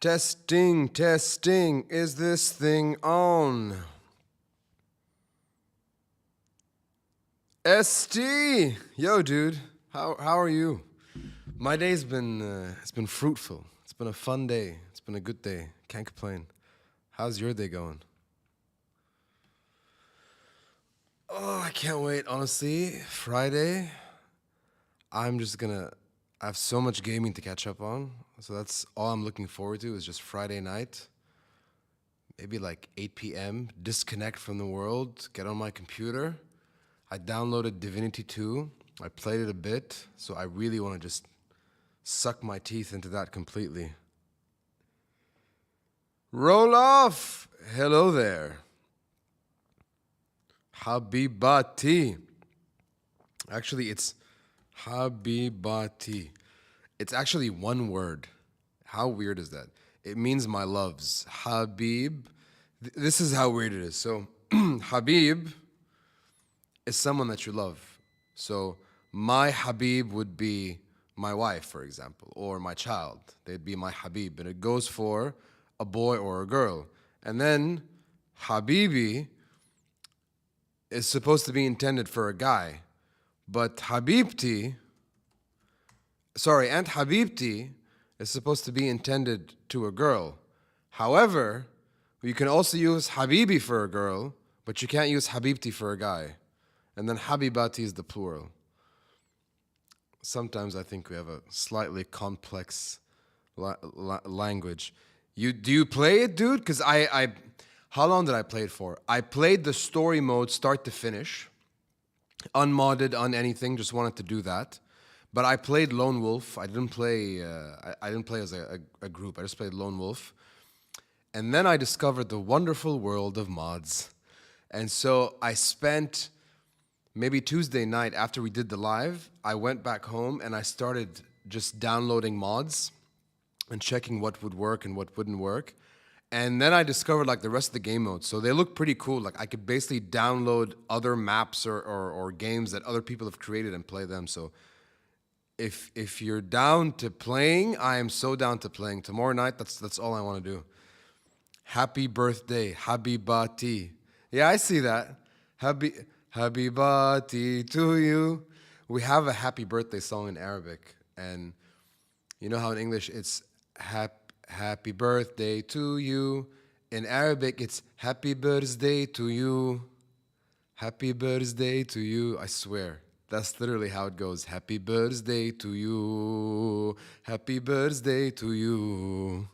Testing, testing, is this thing on? ST! Yo, dude, how are you? My day's been, it's been fruitful. It's been a fun day. It's been a good day. Can't complain. How's your day going? Oh, I can't wait, honestly. Friday, I'm just gonna, I have so much gaming to catch up on. So that's all I'm looking forward to is just Friday night. Maybe like 8 p.m., disconnect from the world, get on my computer. I downloaded Divinity 2. I played it a bit, so I really want to just suck my teeth into that completely. Roll off! Hello there. Habibati. Actually, it's Habibati. It's actually one word. How weird is that? It means my loves. Habib. This is how weird it is. So, Habib is someone that you love. So, my Habib would be my wife, for example, or my child. They'd be my Habib. And it goes for a boy or a girl. And then, Habibi is supposed to be intended for a guy. But Habibti, and Habibti is supposed to be intended to a girl. However, you can also use Habibi for a girl, but you can't use Habibti for a guy. And then Habibati is the plural. Sometimes I think we have a slightly complex language. Do you play it, dude? Because how long did I play it for? I played the story mode start to finish, unmodded, anything. Just wanted to do that. But I played Lone Wolf. I didn't play. I didn't play as a group. I just played Lone Wolf. And then I discovered the wonderful world of mods. And so I spent maybe Tuesday night after we did the live. I went back home and I started just downloading mods and checking what would work and what wouldn't work. And then I discovered like the rest of the game modes. So they look pretty cool. Like I could basically download other maps or games that other people have created and play them. So if you're down to playing, I am so down to playing. Tomorrow night, that's all I want to do. Happy birthday, Habibati. Yeah, I see that. Habibati to you. We have a happy birthday song in Arabic. And you know how in English it's happy birthday to you. In Arabic, it's happy birthday to you. Happy birthday to you. I swear. That's literally how it goes. Happy birthday to you. Happy birthday to you.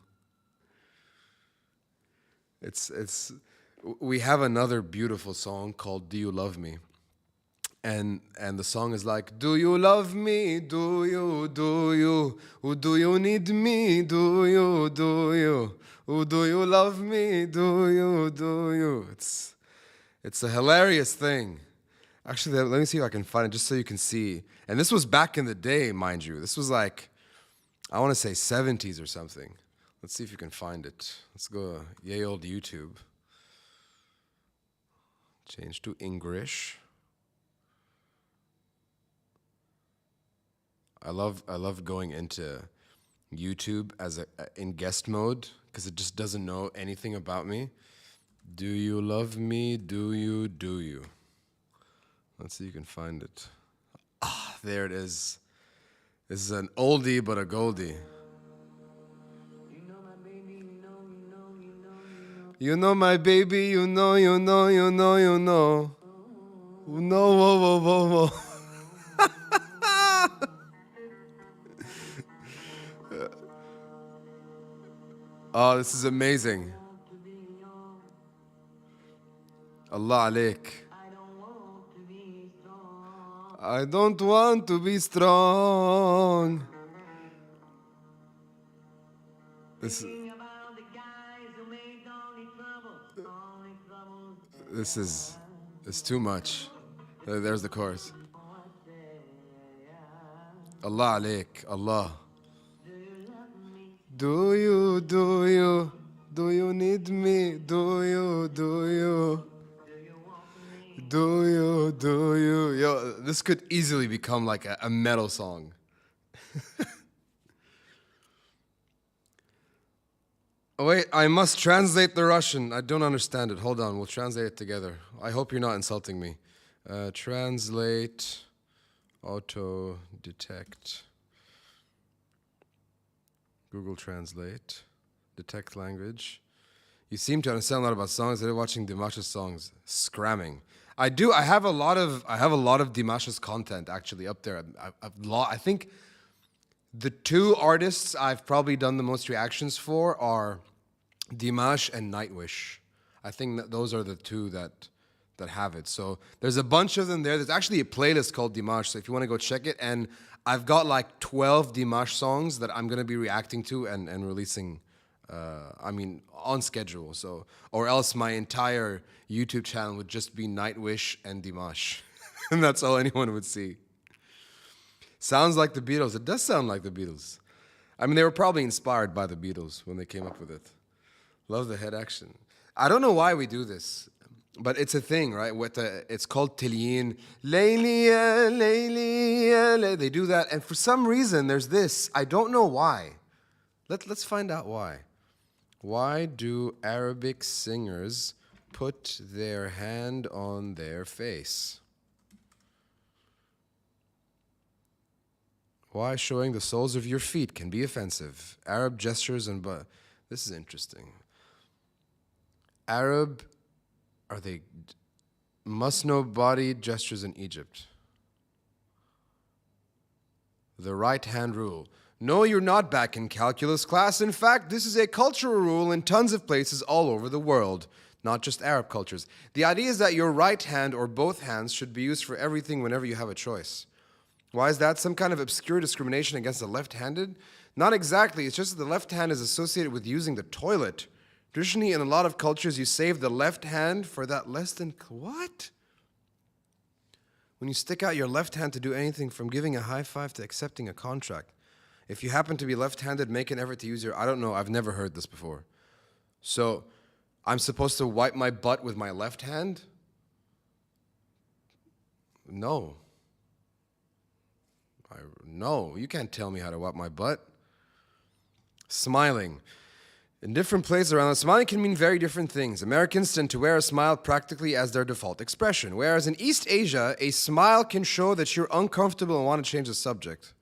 We have another beautiful song called Do You Love Me? And the song is like, do you love me? Do you? Do you need me? Do you? Do you love me? Do you? It's a hilarious thing. Actually, let me see if I can find it just so you can see. And this was back in the day, mind you. This was like, I want to say 70s or something. Let's see if you can find it. Let's go yay old YouTube. Change to English. I love going into YouTube as in guest mode because it just doesn't know anything about me. Do you love me? Do you? Let's see if you can find it. Ah, there it is. This is an oldie but a goldie. You know my baby, you know. You know, whoa, whoa, whoa, whoa. Oh, this is amazing. Allah alaik. I don't want to be strong. This is too much. There's the chorus. Allah alaik, Allah. Do you need me? Do you? Do you? Yo, this could easily become like a metal song. Oh, wait, I must translate the Russian. I don't understand it. Hold on, we'll translate it together. I hope you're not insulting me. Translate, auto detect, Google Translate, detect language. You seem to understand a lot about songs. I started watching Dimash's songs. Scramming. I do. I have a lot of Dimash's content actually up there. I think the two artists I've probably done the most reactions for are Dimash and Nightwish. I think that those are the two that have it. So there's a bunch of them there. There's actually a playlist called Dimash. So if you want to go check it, and I've got like 12 Dimash songs that I'm gonna be reacting to and releasing. On schedule. So, or else my entire YouTube channel would just be Nightwish and Dimash, and that's all anyone would see. Sounds like the Beatles. It does sound like the Beatles. I mean, they were probably inspired by the Beatles when they came up with it. Love the head action. I don't know why we do this, but it's a thing, right? It's called Tilyin. Layliya, layliya. They do that, and for some reason, there's this. I don't know why. Let's find out why. Why do Arabic singers put their hand on their face? Why showing the soles of your feet can be offensive. Arab gestures and this is interesting. Are they must know body gestures in Egypt. The right hand rule. No, you're not back in calculus class. In fact, this is a cultural rule in tons of places all over the world, not just Arab cultures. The idea is that your right hand or both hands should be used for everything whenever you have a choice. Why is that? Some kind of obscure discrimination against the left-handed? Not exactly. It's just that the left hand is associated with using the toilet. Traditionally, in a lot of cultures, you save the left hand for that less than... What? When you stick out your left hand to do anything from giving a high five to accepting a contract. If you happen to be left-handed, make an effort to use your... I don't know. I've never heard this before. So, I'm supposed to wipe my butt with my left hand? No. No, you can't tell me how to wipe my butt. Smiling. In different places around the smiling can mean very different things. Americans tend to wear a smile practically as their default expression, whereas in East Asia, a smile can show that you're uncomfortable and want to change the subject.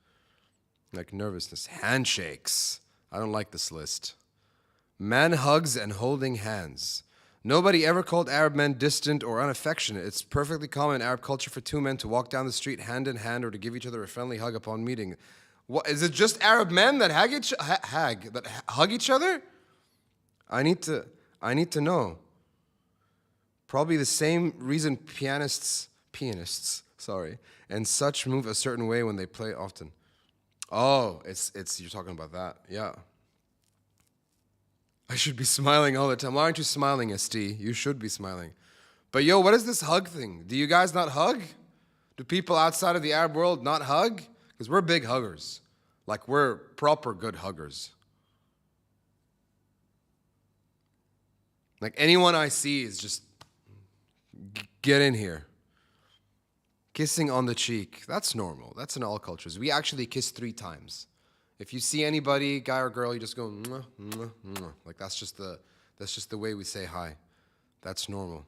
Like nervousness. Handshakes. I don't like this list. Man hugs and holding hands. Nobody ever called Arab men distant or unaffectionate. It's perfectly common in Arab culture for two men to walk down the street hand in hand or to give each other a friendly hug upon meeting. What, is it just Arab men that hug each other? I need to know. Probably the same reason pianists, and such move a certain way when they play often. Oh, it's you're talking about that. Yeah. I should be smiling all the time. Why aren't you smiling, ST? You should be smiling. But yo, what is this hug thing? Do you guys not hug? Do people outside of the Arab world not hug? Because we're big huggers. Like, we're proper good huggers. Like, anyone I see is just, get in here. Kissing on the cheek, that's normal. That's in all cultures. We actually kiss 3 times. If you see anybody, guy or girl, you just go, mwah, mwah, mwah. Like, that's just the way we say hi. That's normal.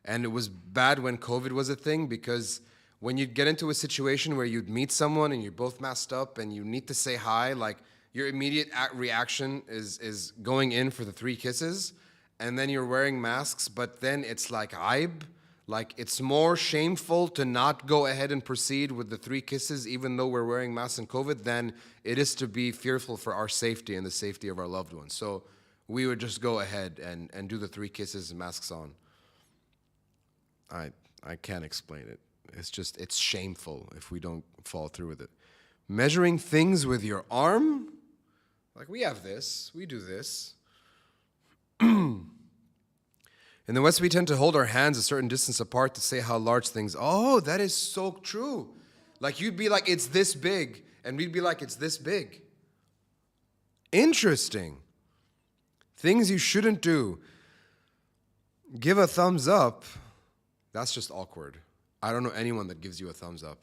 And it was bad when COVID was a thing, because when you'd get into a situation where you'd meet someone and you're both masked up and you need to say hi, like, your immediate reaction is going in for the 3 kisses, and then you're wearing masks, but then it's like aib. Like, it's more shameful to not go ahead and proceed with the 3 kisses, even though we're wearing masks in COVID, than it is to be fearful for our safety and the safety of our loved ones. So we would just go ahead and do the 3 kisses and masks on. I can't explain it. It's shameful if we don't follow through with it. Measuring things with your arm? Like, we have this, we do this. In the West, we tend to hold our hands a certain distance apart to say how large things. Oh, that is so true. Like, you'd be like, it's this big, and we'd be like, it's this big. Interesting. Things you shouldn't do. Give a thumbs up. That's just awkward. I don't know anyone that gives you a thumbs up.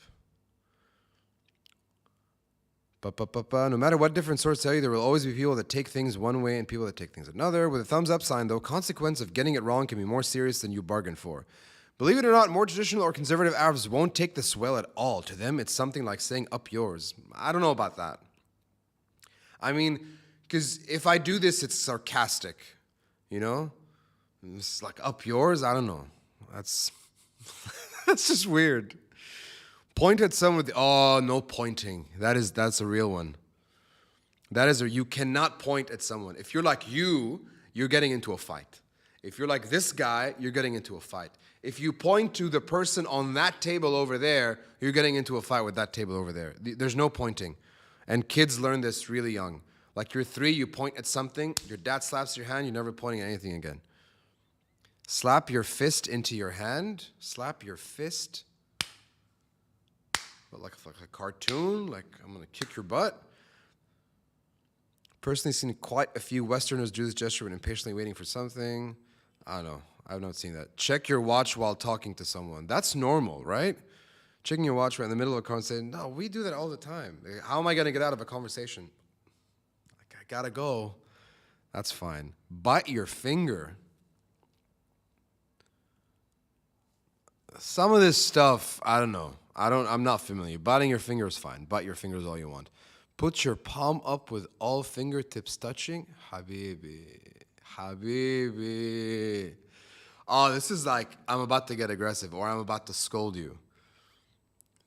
No matter what different sources tell you, there will always be people that take things one way and people that take things another. With a thumbs up sign, though, consequence of getting it wrong can be more serious than you bargained for. Believe it or not, more traditional or conservative Arabs won't take this well at all. To them, it's something like saying up yours. I don't know about that. I mean, because if I do this, it's sarcastic, you know? It's like up yours. I don't know. That's that's just weird. Point at someone with oh no pointing. That's a real one. You cannot point at someone. If you're like you're getting into a fight. If you're like this guy, you're getting into a fight. If you point to the person on that table over there, you're getting into a fight with that table over there. There's no pointing. And kids learn this really young. Like you're 3, you point at something, your dad slaps your hand, you're never pointing at anything again. Slap your fist into your hand. Slap your fist. But like a cartoon, like I'm going to kick your butt. Personally seen quite a few Westerners do this gesture when impatiently waiting for something. I don't know. I've not seen that. Check your watch while talking to someone. That's normal, right? Checking your watch right in the middle of a conversation. No, we do that all the time. How am I going to get out of a conversation? Like, I got to go. That's fine. Bite your finger. Some of this stuff, I don't know. I'm not familiar. Biting your finger is fine. Bite your fingers all you want. Put your palm up with all fingertips touching. Habibi. Habibi. Oh, this is like I'm about to get aggressive or I'm about to scold you.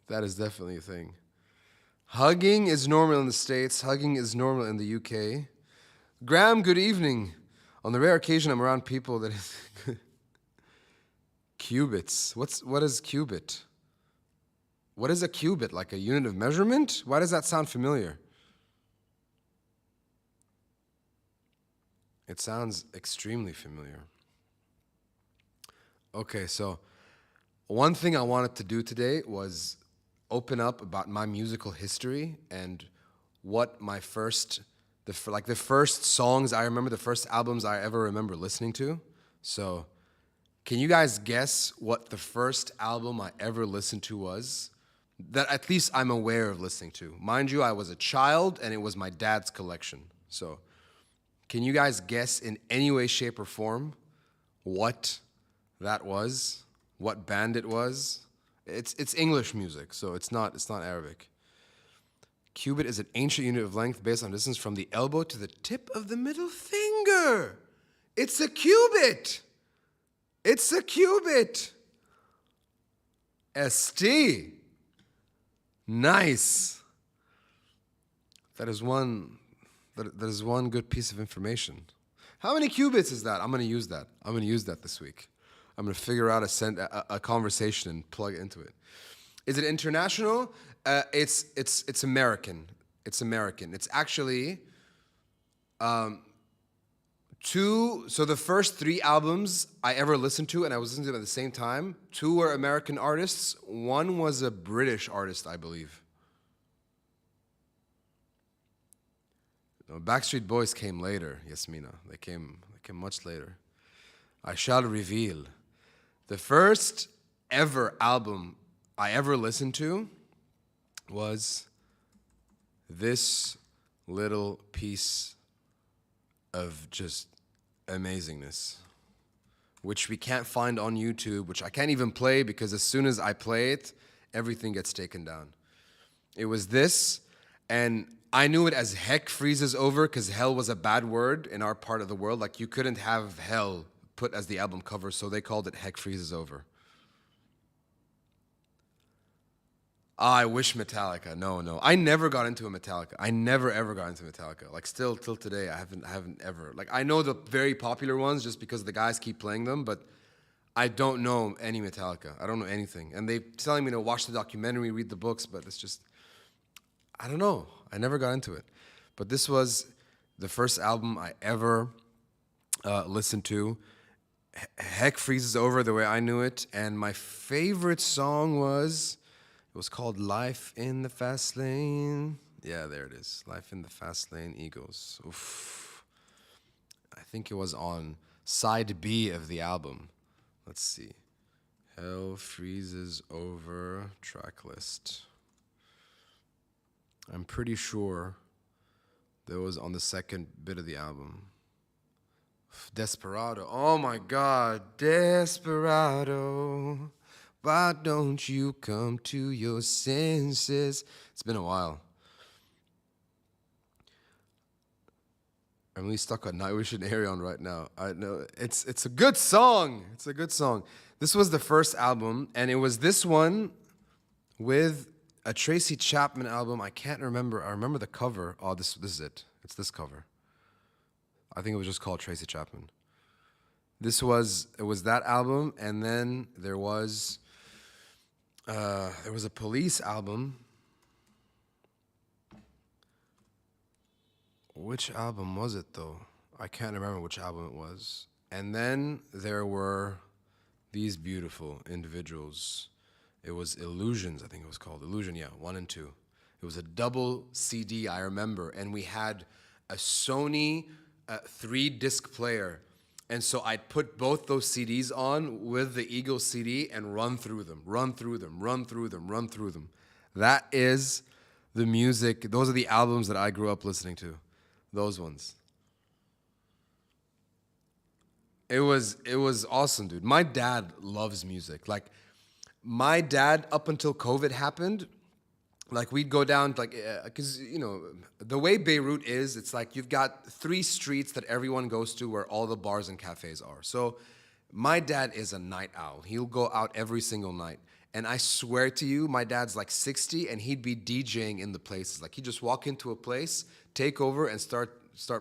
That is definitely a thing. Hugging is normal in the States. Hugging is normal in the UK. Graham, good evening. On the rare occasion I'm around people that is Cubits. What is cubit? What is a cubit? Like a unit of measurement? Why does that sound familiar? It sounds extremely familiar. Okay, so one thing I wanted to do today was open up about my musical history and what my the first songs I remember, the first albums I ever remember listening to. So can you guys guess what the first album I ever listened to was? That at least I'm aware of listening to. Mind you, I was a child and it was my dad's collection. So, can you guys guess in any way, shape, or form what that was? What band it was? It's English music, so it's not Arabic. Cubit is an ancient unit of length based on distance from the elbow to the tip of the middle finger. It's a cubit. It's a cubit. ST. Nice. That is one good piece of information. How many qubits is that? I'm going to use that. I'm going to use that this week. I'm going to figure out a conversation and plug it into it. Is it international? It's American. It's American. It's actually so the first 3 albums I ever listened to, and I was listening to them at the same time, 2 were American artists. 1 was a British artist, I believe. No, Backstreet Boys came later, Yasmina. They came much later. I shall reveal. The first ever album I ever listened to was this little piece of just amazingness, which we can't find on YouTube, which I can't even play because as soon as I play it, everything gets taken down. It was this, and I knew it as Heck Freezes Over because hell was a bad word in our part of the world. Like you couldn't have hell put as the album cover, so they called it Heck Freezes Over. I wish Metallica. No. I never got into a Metallica. I never ever got into Metallica. Like still till today, I haven't ever. Like I know the very popular ones just because the guys keep playing them, but I don't know any Metallica. I don't know anything. And they telling me to watch the documentary, read the books, but it's just I don't know. I never got into it. But this was the first album I ever listened to. Heck Freezes Over the way I knew it, and my favorite song was. It was called Life in the Fast Lane. Yeah, there it is. Life in the Fast Lane, Eagles. Oof. I think it was on side B of the album. Let's see. Hell Freezes Over track list. I'm pretty sure that was on the second bit of the album. Desperado. Oh my God. Desperado. Why don't you come to your senses? It's been a while. I'm really stuck on Night Wish and Arion right now. I know it's a good song. It's a good song. This was the first album, and it was this one with a Tracy Chapman album. I can't remember. I remember the cover. Oh, this is it. It's this cover. I think it was just called Tracy Chapman. It was that album, and then there was a Police album. Which album was it though? I can't remember which album it was. And then there were these beautiful individuals. It was Illusions, I think it was called. Illusion, yeah, 1 and 2. It was a double CD, I remember. And we had a Sony 3-disc player. And so I'd put both those CDs on with the Eagle CD and run through them. That is the music. Those are the albums that I grew up listening to. Those ones. It was awesome, dude. My dad loves music. Like, my dad, up until COVID happened, like, we'd go down, like, because, you know, the way Beirut is, it's like you've got 3 streets that everyone goes to where all the bars and cafes are. So my dad is a night owl. He'll go out every single night. And I swear to you, my dad's like 60, and he'd be DJing in the places. Like, he'd just walk into a place, take over, and start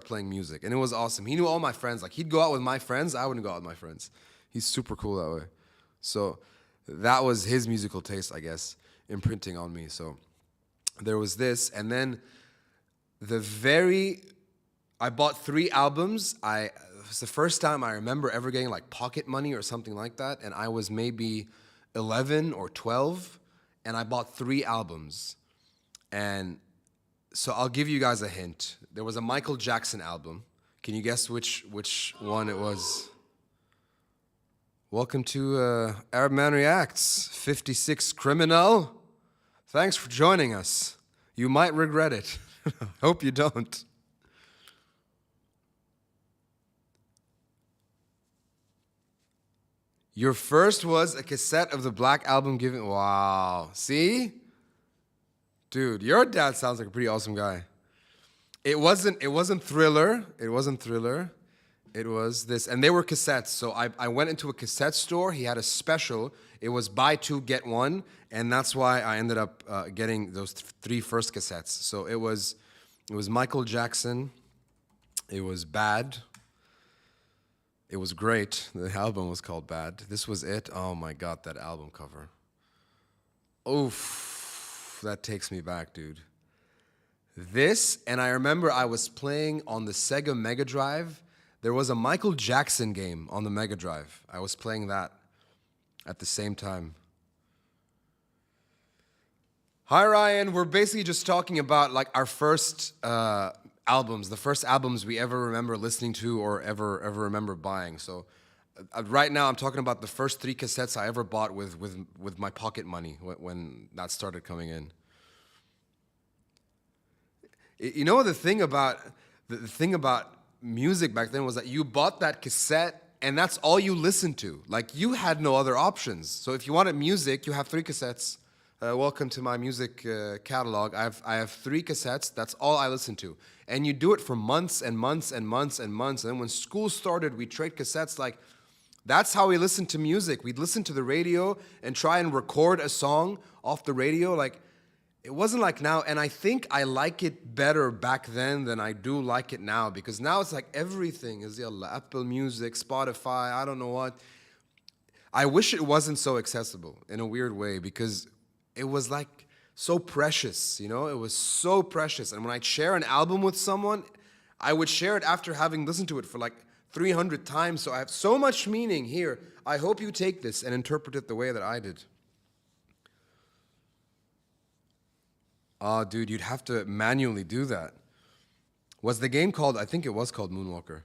playing music. And it was awesome. He knew all my friends. Like, he'd go out with my friends. I wouldn't go out with my friends. He's super cool that way. So that was his musical taste, I guess, imprinting on me. So there was this. And then I bought 3 albums. It was the first time I remember ever getting like pocket money or something like that. And I was maybe 11 or 12. And I bought 3 albums. And so I'll give you guys a hint. There was a Michael Jackson album. Can you guess which one it was? Welcome to Arab Man Reacts, 56 Criminal. Thanks for joining us. You might regret it. Hope you don't. Your first was a cassette of the Black Album given. Wow. See? Dude, your dad sounds like a pretty awesome guy. It wasn't Thriller. It wasn't Thriller. It was this. And they were cassettes. So I went into a cassette store. He had a special. It was buy 2, get 1. And that's why I ended up getting those 3 first cassettes. So it was Michael Jackson. It was Bad. It was great. The album was called Bad. This was it. Oh my God, that album cover. Oof. That takes me back, dude. This, and I remember I was playing on the Sega Mega Drive. There was a Michael Jackson game on the Mega Drive. I was playing that at the same time. Hi, Ryan. We're basically just talking about like our first albums, the first albums we ever remember listening to or ever remember buying. So right now I'm talking about the first 3 cassettes I ever bought with my pocket money when that started coming in. You know, the thing about music back then was that you bought that cassette and that's all you listened to. Like, you had no other options. So if you wanted music, you have 3 cassettes. Welcome to my music catalog. I have 3 cassettes. That's all I listen to. And you do it for months and months and months and months. And then when school started, we'd trade cassettes. Like, that's how we listened to music. We'd listen to the radio and try and record a song off the radio. Like, it wasn't like now. And I think I like it better back then than I do like it now. Because now it's like everything is Apple Music, Spotify, I don't know what. I wish it wasn't so accessible in a weird way, because it was like so precious, you know? It was so precious. And when I'd share an album with someone, I would share it after having listened to it for like 300 times. So I have so much meaning here. I hope you take this and interpret it the way that I did. Oh, dude, you'd have to manually do that. Was the game called, I think it was called Moonwalker.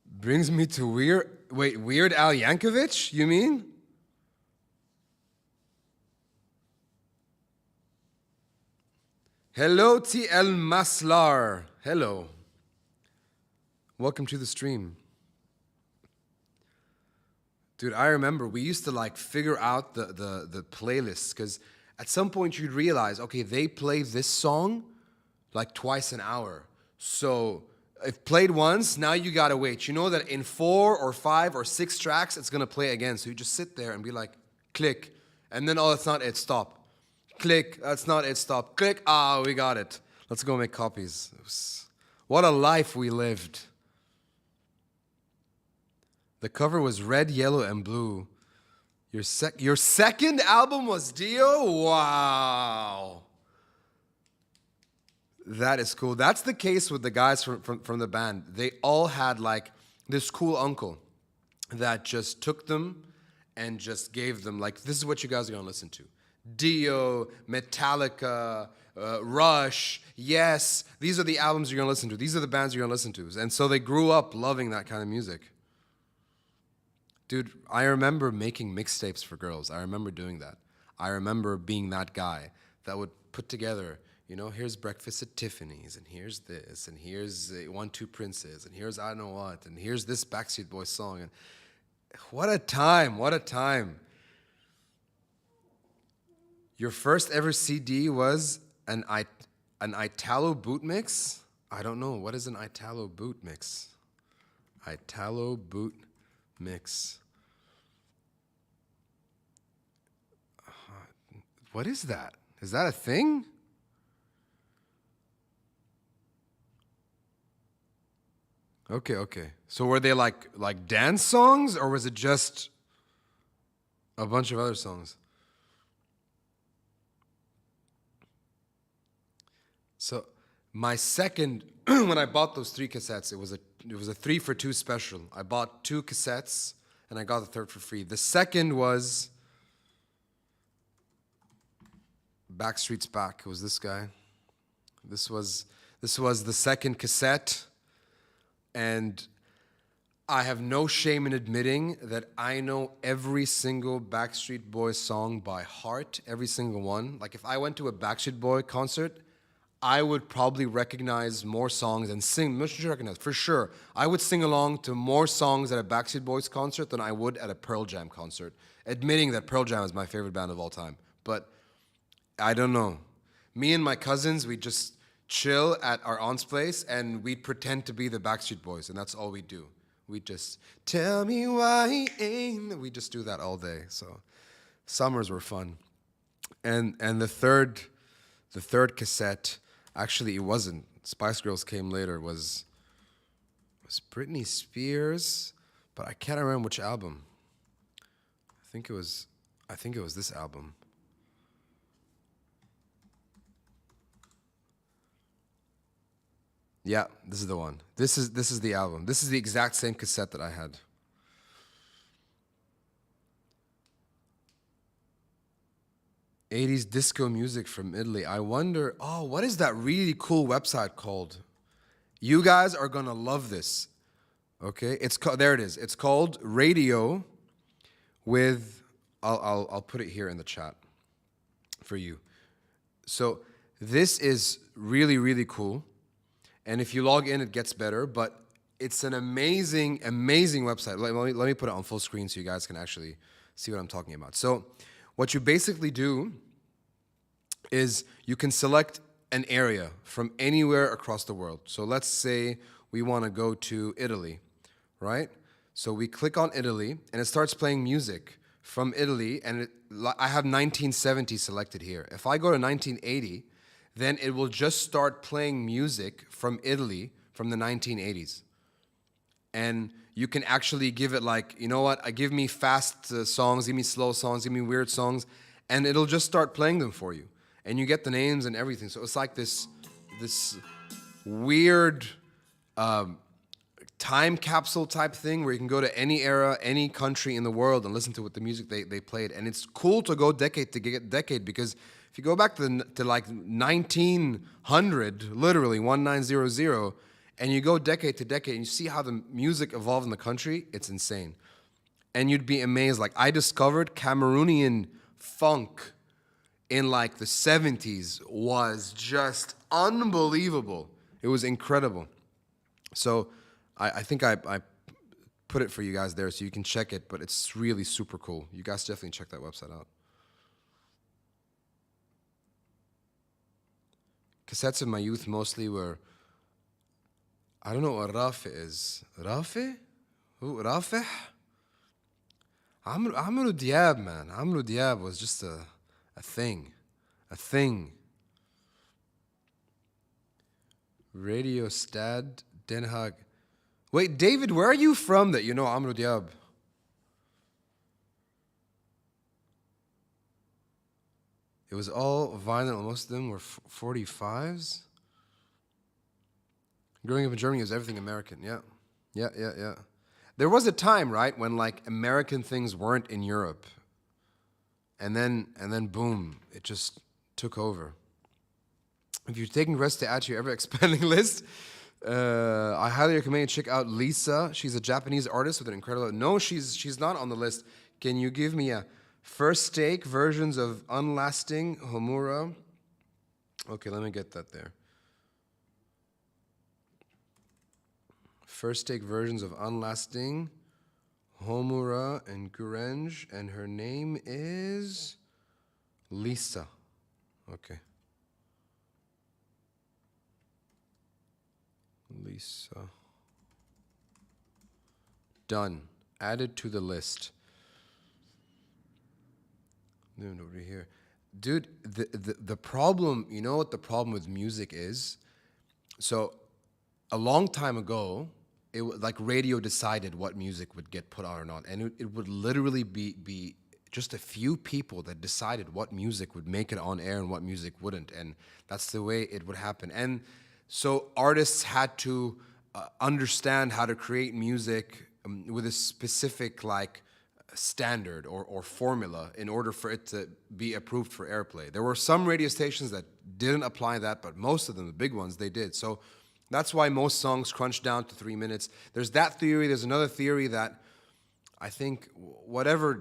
Brings me to Weird Al Yankovic, you mean? Hello, TL Maslar. Hello. Welcome to the stream. Dude, I remember we used to like figure out the playlists because at some point you'd realize, okay, they play this song like twice an hour. So if played once, now you gotta wait. You know that in 4 or 5 or 6 tracks, it's gonna play again. So you just sit there and be like, click. And then, oh, that's not it, stop. Click, that's not it, stop. Click, ah, we got it. Let's go make copies. What a life we lived. The cover was red, yellow, and blue. Your second album was Dio? Wow. That is cool. That's the case with the guys from the band. They all had like this cool uncle that just took them and just gave them like, this is what you guys are gonna listen to. Dio, Metallica, Rush, Yes. These are the albums you're gonna listen to. These are the bands you're gonna listen to. And so they grew up loving that kind of music. Dude, I remember making mixtapes for girls. I remember doing that. I remember being that guy that would put together, you know, here's Breakfast at Tiffany's, and here's this, and here's 1-2 Princes, and here's I don't know what, and here's this Backstreet Boys song. And what a time, what a time. Your first ever CD was an Italo boot mix? I don't know. What is an Italo boot mix? Italo boot mix. What is that? Is that a thing? Okay. So were they like dance songs, or was it just a bunch of other songs? So my second, when I bought those 3 cassettes, it was a 3 for 2 special. I bought 2 cassettes and I got the third for free. The second was Backstreet's Back. It was this guy. This was the second cassette, and I have no shame in admitting that I know every single Backstreet Boys song by heart, every single one. Like if I went to a Backstreet Boy concert, I would probably recognize more songs and sing. For sure, I would sing along to more songs at a Backstreet Boys concert than I would at a Pearl Jam concert, admitting that Pearl Jam is my favorite band of all time. But I don't know. Me and my cousins, we just chill at our aunt's place and we pretend to be the Backstreet Boys, and that's all we do. We just, tell me why ain't... We just do that all day. So summers were fun. And the third cassette... Actually, it wasn't. Spice Girls came later. Was Britney Spears, but I can't remember which album. I think it was this album. Yeah, this is the one. This is the album. This is the exact same cassette that I had. '80s disco music from Italy. I wonder, what is that really cool website called? You guys are gonna love this. Okay, there it is. It's called Radio with, I'll put it here in the chat for you. So this is really, really cool. And if you log in, it gets better, but it's an amazing, amazing website. Let me put it on full screen so you guys can actually see what I'm talking about. So what you basically do is you can select an area from anywhere across the world. So let's say we want to go to Italy, right? So we click on Italy, and it starts playing music from Italy, and I have 1970 selected here. If I go to 1980, then it will just start playing music from Italy from the 1980s. And you can actually give it like, you know what, give me fast songs, give me slow songs, give me weird songs, and it'll just start playing them for you. And you get the names and everything. So it's like this weird time capsule type thing where you can go to any era, any country in the world and listen to what the music they played. And it's cool to go decade to decade, because if you go back to like 1900, literally 1900, and you go decade to decade and you see how the music evolved in the country, it's insane. And you'd be amazed. Like I discovered Cameroonian funk in like the 70s was just unbelievable. It was incredible. So I think I put it for you guys there so you can check it, but it's really super cool. You guys definitely check that website out. Cassettes in my youth mostly were, I don't know what Rafi is. Rafi? Who? Rafih? Amru Diab, man. Amru Diab was just a thing. A thing. Radio Stad Den Haag. Wait, David, where are you from that you know Amru Diab? It was all vinyl. Most of them were 45s. Growing up in Germany, it was everything American. Yeah. Yeah. There was a time, right, when like American things weren't in Europe. And then boom, it just took over. If you're taking rest to add to your ever expanding list, I highly recommend you check out Lisa. She's a Japanese artist with an incredible. No, she's not on the list. Can you give me a first take versions of Unlasting Homura? Okay, let me get that there. First take versions of Unlasting Homura and Gurenge, and her name is Lisa. Okay. Lisa. Done. Added to the list. Over here. Dude, the problem, you know what the problem with music is? So, a long time ago, like radio decided what music would get put on or not. And it would literally be just a few people that decided what music would make it on air and what music wouldn't. And that's the way it would happen. And so artists had to understand how to create music with a specific like standard or formula in order for it to be approved for airplay. There were some radio stations that didn't apply that, but most of them, the big ones, they did. So that's why most songs crunch down to 3 minutes. There's that theory. There's another theory that I think whatever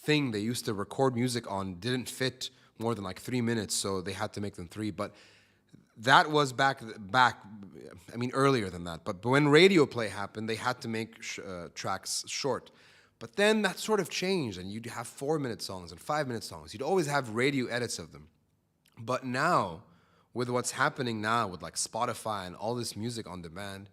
thing they used to record music on didn't fit more than like 3 minutes, so they had to make them 3. But that was back. I mean, earlier than that. But when radio play happened, they had to make tracks short. But then that sort of changed, and you'd have 4-minute songs and 5-minute songs. You'd always have radio edits of them. But now, with what's happening now with like Spotify and all this music on demand,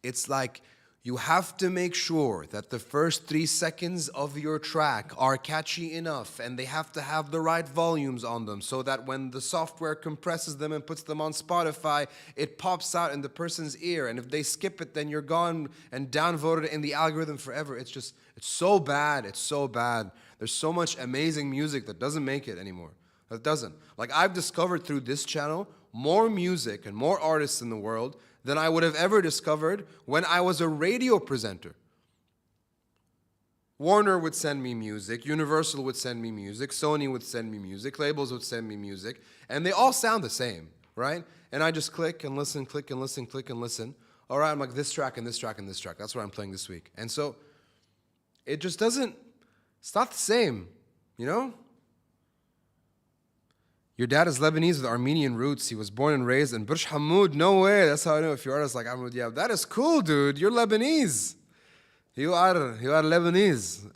it's like you have to make sure that the first 3 seconds of your track are catchy enough, and they have to have the right volumes on them so that when the software compresses them and puts them on Spotify, it pops out in the person's ear. And if they skip it, then you're gone and downvoted in the algorithm forever. It's so bad. It's so bad. There's so much amazing music that doesn't make it anymore. That doesn't. Like, I've discovered through this channel more music and more artists in the world than I would have ever discovered when I was a radio presenter. Warner would send me music, Universal would send me music, Sony would send me music, labels would send me music, and they all sound the same, right? And I just click and listen, click and listen, click and listen. All right, I'm like, this track and this track and this track. That's what I'm playing this week. And so it just doesn't, it's not the same, you know? Your dad is Lebanese with Armenian roots. He was born and raised in Burj Hamoud. No way. That's how I know if you're artists like Amr Diab. That is cool, dude. You're Lebanese. You are Lebanese.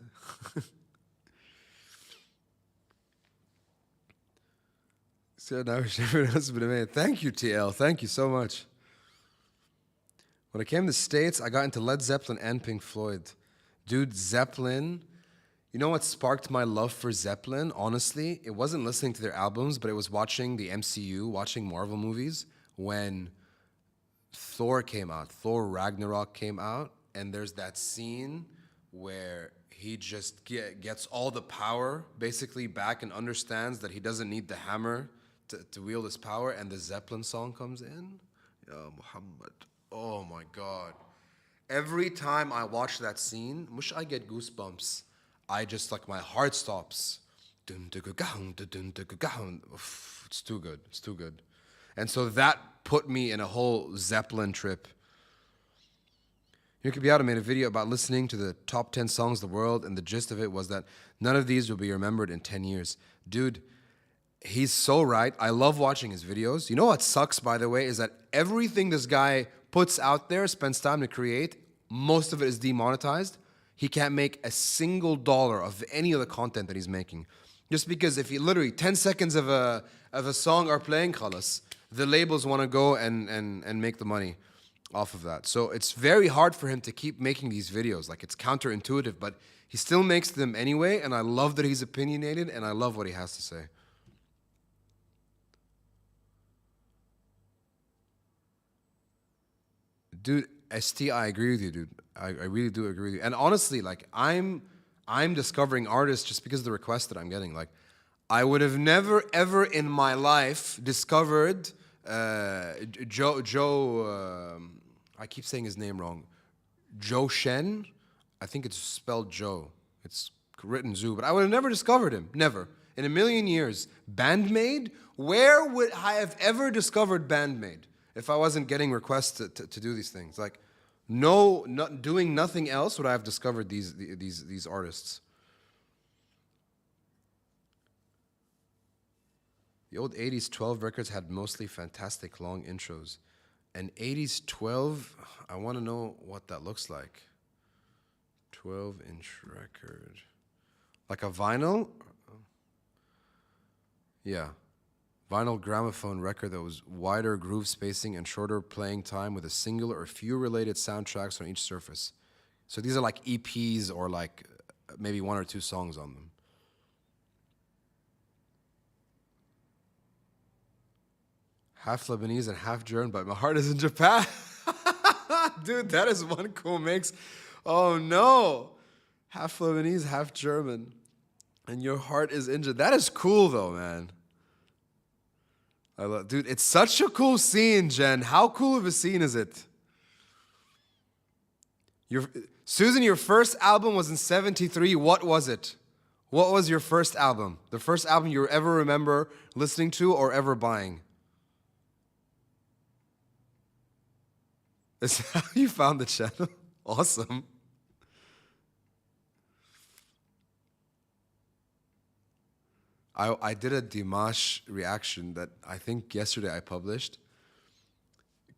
So now thank you, TL. Thank you so much. When I came to the States, I got into Led Zeppelin and Pink Floyd. Dude, Zeppelin. You know what sparked my love for Zeppelin? Honestly, it wasn't listening to their albums, but it was watching the MCU, watching Marvel movies when Thor came out. Thor Ragnarok came out, and there's that scene where he just gets all the power basically back and understands that he doesn't need the hammer to wield his power, and the Zeppelin song comes in. Ya Muhammad. Oh my God. Every time I watch that scene, I get goosebumps. I just, like, my heart stops. It's too good. It's too good. And so that put me in a whole Zeppelin trip. Yuki made a video about listening to the top 10 songs of the world, and the gist of it was that none of these will be remembered in 10 years. Dude, he's so right. I love watching his videos. You know what sucks, by the way, is that everything this guy puts out there, spends time to create, most of it is demonetized. He can't make a single dollar of any of the content that he's making. Just because if he literally 10 seconds of a song are playing, khalas, the labels want to go and make the money off of that. So it's very hard for him to keep making these videos. Like, it's counterintuitive, but he still makes them anyway, and I love that he's opinionated, and I love what he has to say. Dude, ST, I agree with you, dude. I really do agree with you. And honestly, like, I'm discovering artists just because of the requests that I'm getting. Like, I would have never ever in my life discovered Joe. I keep saying his name wrong. Joe Shen. I think it's spelled Joe. It's written Zoo, but I would have never discovered him. Never in a million years. Bandmade. Where would I have ever discovered Bandmade if I wasn't getting requests to do these things? Like, doing nothing else would I have discovered these artists. The old 80s 12 records had mostly fantastic long intros. An 80s 12, I want to know what that looks like. 12-inch record. Like a vinyl? Yeah. Vinyl gramophone record that was wider groove spacing and shorter playing time with a single or few related soundtracks on each surface. So these are like EPs or like maybe one or two songs on them. Half Lebanese and half German, but my heart is in Japan. Dude, that is one cool mix. Oh no. Half Lebanese, half German. And your heart is in Japan. That is cool though, man. Dude, it's such a cool scene, Jen. How cool of a scene is it? Susan, your first album was in 73. What was it? What was your first album? The first album you ever remember listening to or ever buying? Is that how you found the channel? Awesome. I did a Dimash reaction that I think yesterday I published.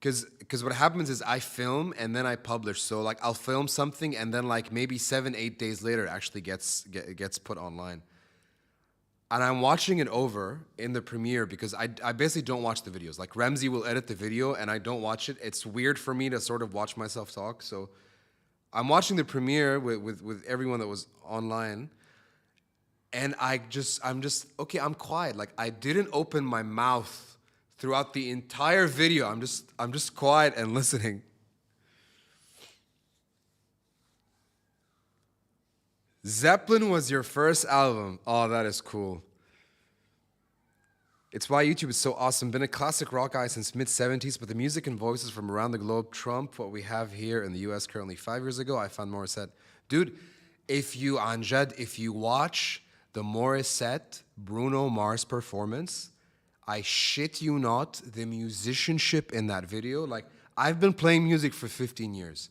Because what happens is I film and then I publish. So like I'll film something and then like maybe 7-8 days later it actually gets put online. And I'm watching it over in the premiere because I basically don't watch the videos. Like Ramsey will edit the video and I don't watch it. It's weird for me to sort of watch myself talk. So I'm watching the premiere with everyone that was online. And I'm just, okay, I'm quiet. Like I didn't open my mouth throughout the entire video. I'm just quiet and listening. Zeppelin was your first album. Oh, that is cool. It's why YouTube is so awesome. Been a classic rock guy since mid-70s, but the music and voices from around the globe trump what we have here in the US currently. 5 years ago, I found Morissette. Dude, if you watch the Morissette Bruno Mars performance, I shit you not, the musicianship in that video. Like, I've been playing music for 15 years.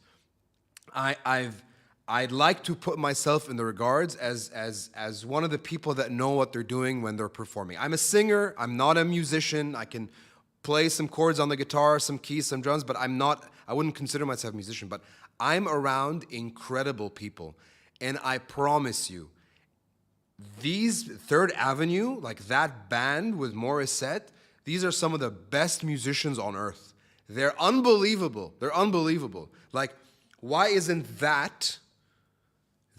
I'd like to put myself in the regards as one of the people that know what they're doing when they're performing. I'm a singer, I'm not a musician. I can play some chords on the guitar, some keys, some drums, but I wouldn't consider myself a musician, but I'm around incredible people. And I promise you, these Third Avenue, like that band with Morissette, these are some of the best musicians on earth. They're unbelievable. They're unbelievable. Like, why isn't that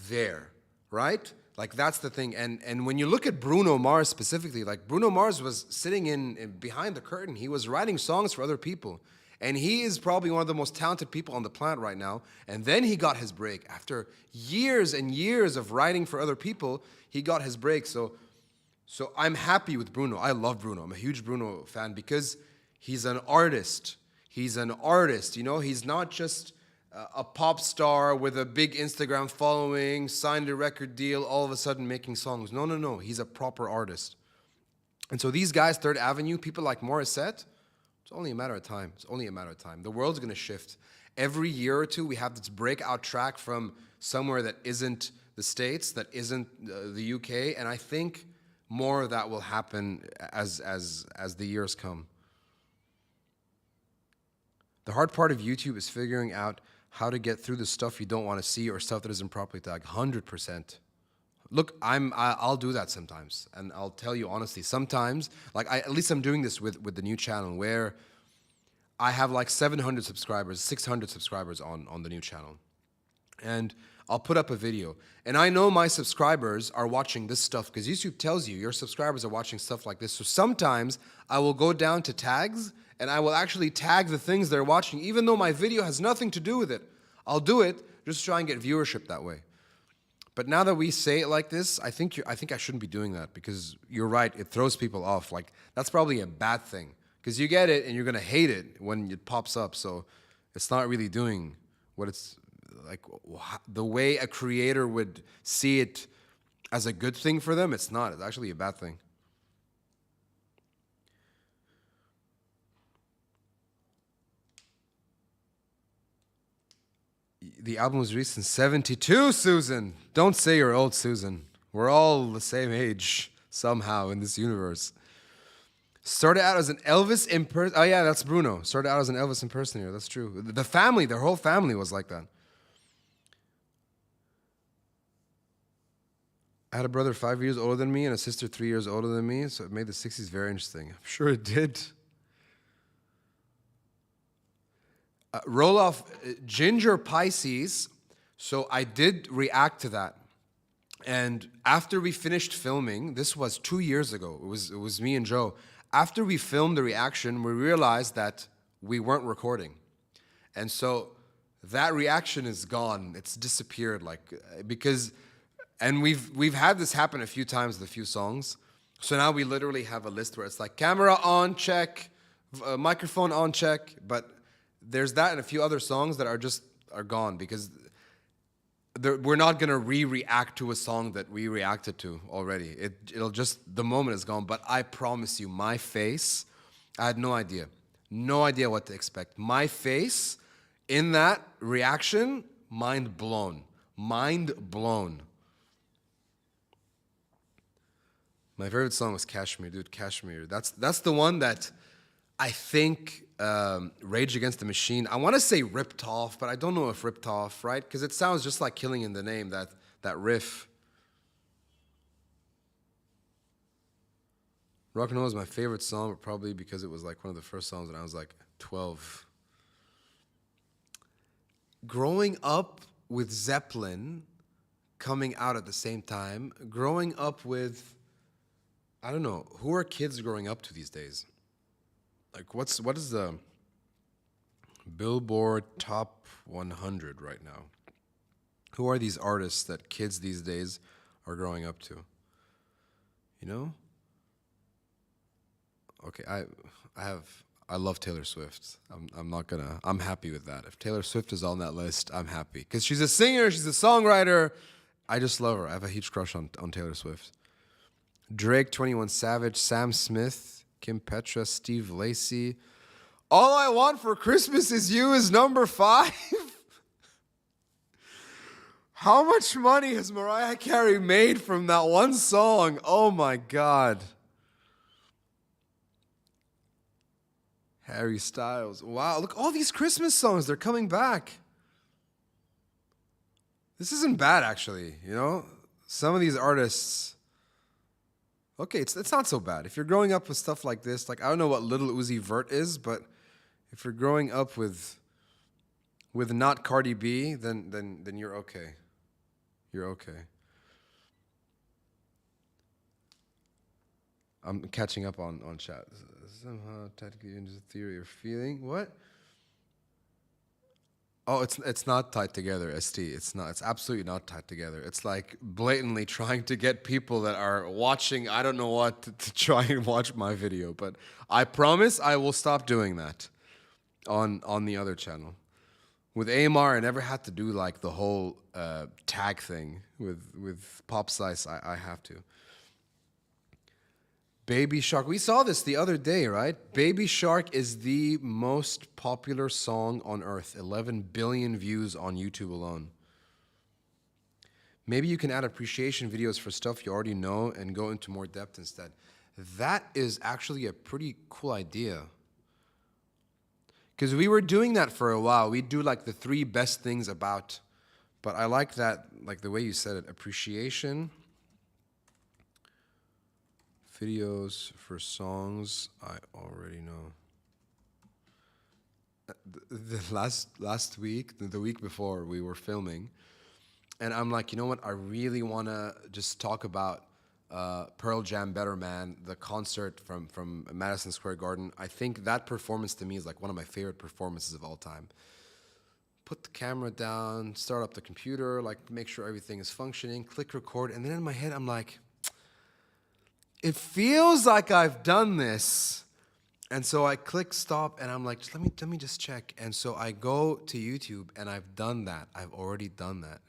there, right? Like, that's the thing. And when you look at Bruno Mars specifically, like Bruno Mars was sitting in behind the curtain. He was writing songs for other people. And he is probably one of the most talented people on the planet right now. And then he got his break. After years and years of writing for other people, he got his break. So I'm happy with Bruno. I love Bruno. I'm a huge Bruno fan because he's an artist. He's an artist, you know? He's not just a pop star with a big Instagram following, signed a record deal, all of a sudden making songs. No. He's a proper artist. And so these guys, Third Avenue, people like Morissette, it's only a matter of time. It's only a matter of time. The world's going to shift. Every year or two, we have this breakout track from somewhere that isn't the States, that isn't the UK, and I think more of that will happen as the years come. The hard part of YouTube is figuring out how to get through the stuff you don't want to see or stuff that isn't properly tagged. 100%. Look, I'll do that sometimes, and I'll tell you honestly. Sometimes, like at least I'm doing this with the new channel where I have like 700 subscribers, 600 subscribers on the new channel, and I'll put up a video, and I know my subscribers are watching this stuff because YouTube tells you your subscribers are watching stuff like this. So sometimes I will go down to tags, and I will actually tag the things they're watching, even though my video has nothing to do with it. I'll do it just to try and get viewership that way. But now that we say it like this, I think I shouldn't be doing that because you're right. It throws people off. Like that's probably a bad thing because you get it and you're gonna hate it when it pops up. So it's not really doing what it's like the way a creator would see it as a good thing for them. It's not. It's actually a bad thing. The album was released in 72, Susan. Don't say you're old, Susan. We're all the same age somehow in this universe. Started out as an Elvis impersonator. Oh, yeah, that's Bruno. Started out as an Elvis impersonator. That's true. The family, their whole family was like that. I had a brother 5 years older than me and a sister 3 years older than me, so it made the 60s very interesting. I'm sure it did. Roll off Ginger Pisces. So I did react to that. And after we finished filming, this was 2 years ago. It was me and Joe. After we filmed the reaction, we realized that we weren't recording. And so that reaction is gone. It's disappeared because and we've had this happen a few times with a few songs. So now we literally have a list where it's like camera on, check, microphone on, check, but there's that and a few other songs that are gone because we're not gonna react to a song that we reacted to already. It'll just the moment is gone. But I promise you, my face, I had no idea what to expect. My face in that reaction, mind blown. My favorite song was Kashmir, dude. Kashmir. That's the one that I think Rage Against the Machine, I want to say ripped off, but I don't know if ripped off, right? Because it sounds just like Killing in the Name, that riff. Rock and Roll is my favorite song, but probably because it was like one of the first songs when I was like 12. Growing up with Zeppelin coming out at the same time, growing up with, I don't know, who are kids growing up to these days? Like, what is the Billboard Top 100 right now? Who are these artists that kids these days are growing up to? You know? Okay, I love Taylor Swift. I'm happy with that. If Taylor Swift is on that list, I'm happy. Because she's a singer, she's a songwriter. I just love her. I have a huge crush on Taylor Swift. Drake, 21 Savage, Sam Smith, Kim Petra, Steve Lacy. All I Want for Christmas Is You is number 5. How much money has Mariah Carey made from that one song? Oh my God. Harry Styles. Wow, look, all these Christmas songs, they're coming back. This isn't bad, actually, you know? Some of these artists... Okay, it's not so bad. If you're growing up with stuff like this, like I don't know what Little Uzi Vert is, but if you're growing up with not Cardi B, then you're okay. You're okay. I'm catching up on chat. Somehow technically into the theory or feeling. What? Oh, it's not tied together, ST. It's not. It's absolutely not tied together. It's like blatantly trying to get people that are watching, I don't know what, to try and watch my video. But I promise I will stop doing that on the other channel. With AMR, I never had to do like the whole tag thing. With Pop Slice, I have to. Baby Shark. We saw this the other day, right? Baby Shark is the most popular song on earth. 11 billion views on YouTube alone. Maybe you can add appreciation videos for stuff you already know and go into more depth instead. That is actually a pretty cool idea. Because we were doing that for a while. We'd do like the 3 best things about, but I like that, like the way you said it, appreciation, videos for songs I already know. The last week, the week before, we were filming, and I'm like, you know what? I really want to just talk about Pearl Jam Better Man, the concert from Madison Square Garden. I think that performance to me is like one of my favorite performances of all time. Put the camera down, start up the computer, like make sure everything is functioning, click record, and then in my head I'm like, it feels like I've done this. And so I click stop and I'm like, let me just check. And so I go to YouTube and I've done that. I've already done that.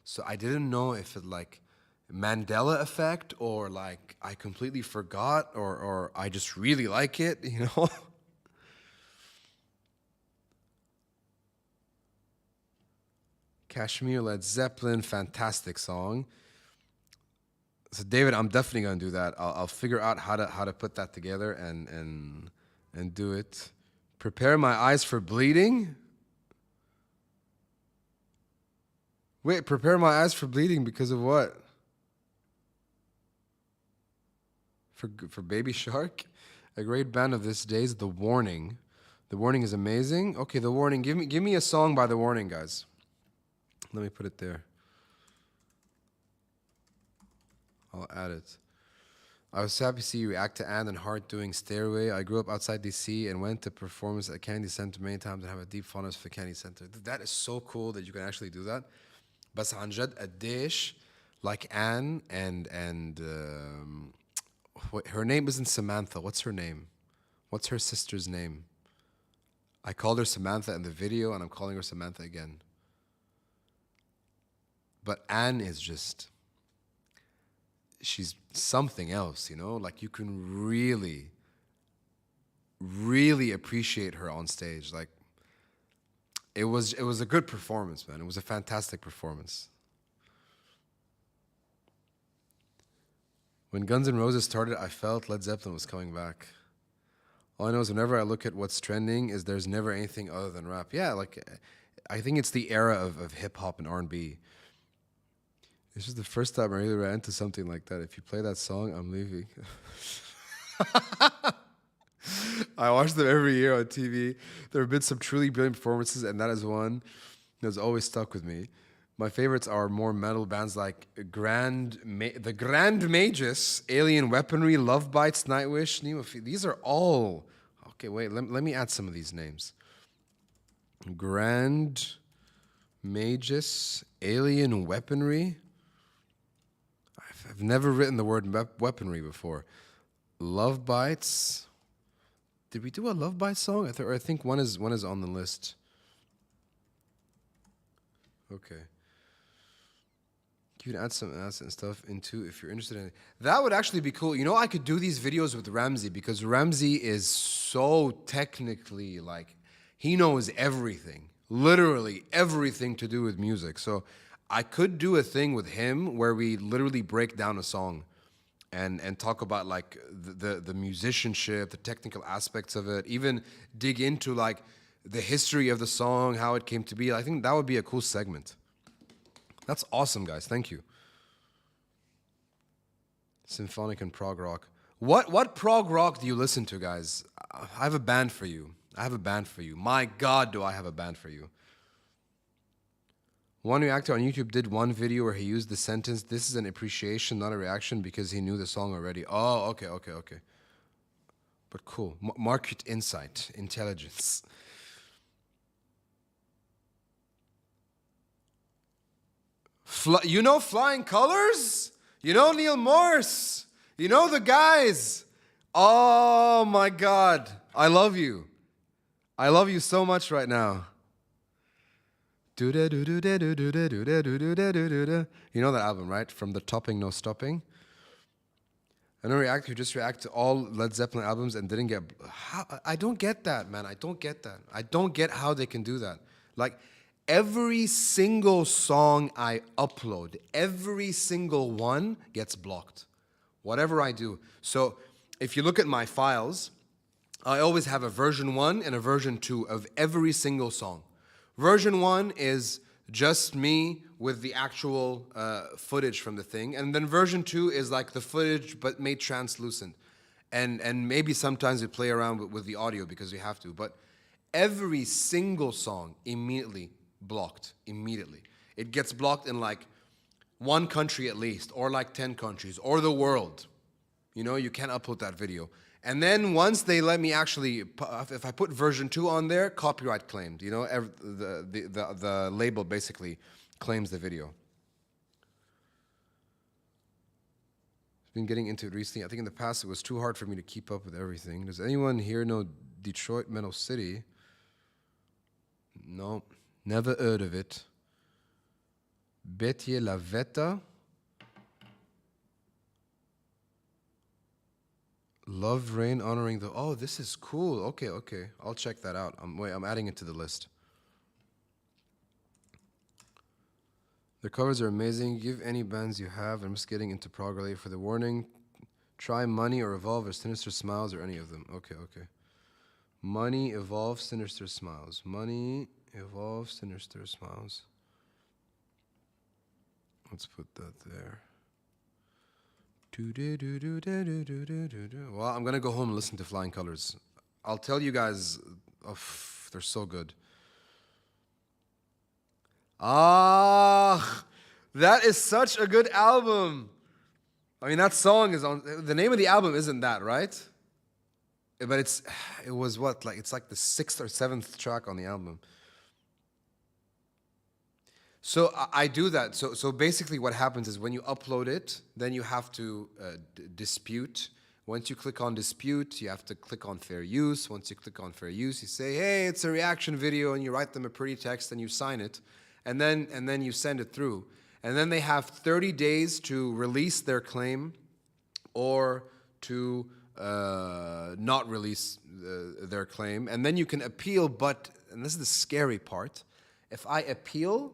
So I didn't know if it like Mandela effect or like I completely forgot or I just really like it, you know? Kashmir, Led Zeppelin, fantastic song. So David, I'm definitely gonna do that. I'll figure out how to put that together and do it. Prepare my eyes for bleeding. Wait, prepare my eyes for bleeding because of what? For Baby Shark, a great band of this days, The Warning. The Warning is amazing. Okay, The Warning. Give me a song by The Warning, guys. Let me put it there. I'll add it. I was happy to see you react to Anne and Hart doing Stairway. I grew up outside DC and went to performance at Kennedy Center many times and have a deep fondness for Kennedy Center. That is so cool that you can actually do that. بس عن جد قديش like Anne and her name isn't Samantha. What's her name? What's her sister's name? I called her Samantha in the video and I'm calling her Samantha again. But Anne is just, she's something else, you know? Like you can really, really appreciate her on stage. Like it was a good performance, man. It was a fantastic performance. When Guns N' Roses started, I felt Led Zeppelin was coming back. All I know is whenever I look at what's trending is there's never anything other than rap. Yeah, like I think it's the era of hip hop and R&B. This is the first time I really ran into something like that. If you play that song, I'm leaving. I watch them every year on TV. There have been some truly brilliant performances, and that is one that's always stuck with me. My favorites are more metal bands like the Grand Magus, Alien Weaponry, Love Bites, Nightwish, These are all... Okay, wait, let me add some of these names. Grand Magus, Alien Weaponry. I've never written the word weaponry before. Love Bites. Did we do a Love Bites song? I think one is on the list. Okay. You can add some ads and stuff into if you're interested in it. That would actually be cool. You know, I could do these videos with Ramsey because Ramsey is so technically like, he knows everything, literally everything to do with music. So I could do a thing with him where we literally break down a song and talk about like the musicianship, the technical aspects of it, even dig into like the history of the song, how it came to be. I think that would be a cool segment. That's awesome, guys. Thank you. Symphonic and prog rock. What prog rock do you listen to, guys? I have a band for you. My God, do I have a band for you. One reactor on YouTube did one video where he used the sentence, "This is an appreciation, not a reaction," because he knew the song already. Oh, okay. But cool. Market insight, intelligence. You know Flying Colors? You know Neil Morse? You know the guys? Oh my God. I love you. I love you so much right now. You know that album, right? From the Topping No Stopping. I know a reactor who just react to all Led Zeppelin albums and didn't get. How, I don't get that, man. I don't get that. I don't get how they can do that. Like every single song I upload, every single one gets blocked. Whatever I do. So if you look at my files, I always have a version 1 and a version 2 of every single song. Version 1 is just me with the actual footage from the thing, and then version 2 is like the footage but made translucent. And maybe sometimes we play around with the audio because we have to, but every single song immediately blocked. Immediately. It gets blocked in like one country at least, or like 10 countries, or the world. You know, you can't upload that video. And then once they let me actually, if I put version 2 on there, copyright claimed. You know, the label basically claims the video. I've been getting into it recently. I think in the past it was too hard for me to keep up with everything. Does anyone here know Detroit Metal City? No, never heard of it. Betier la Veta. Love Rain honoring the. Oh, this is cool. Okay, okay. I'll check that out. I'm adding it to the list. The covers are amazing. Give any bands you have. I'm just getting into prog related for the warning. Try Money or Evolve or Sinister Smiles or any of them. Okay, okay. Money, Evolve, Sinister Smiles. Money, Evolve, Sinister Smiles. Let's put that there. Well, I'm gonna go home and listen to Flying Colors. I'll tell you guys, they're so good. Ah, that is such a good album. I mean, that song is on. The name of the album isn't that, right? But it was what, like, it's like the 6th or 7th track on the album. So I do that. So basically what happens is when you upload it, then you have to dispute. Once you click on dispute, you have to click on fair use. Once you click on fair use, you say, hey, it's a reaction video, and you write them a pretty text and you sign it. And then you send it through. And then they have 30 days to release their claim or to not release their claim. And then you can appeal, but, and this is the scary part, if I appeal,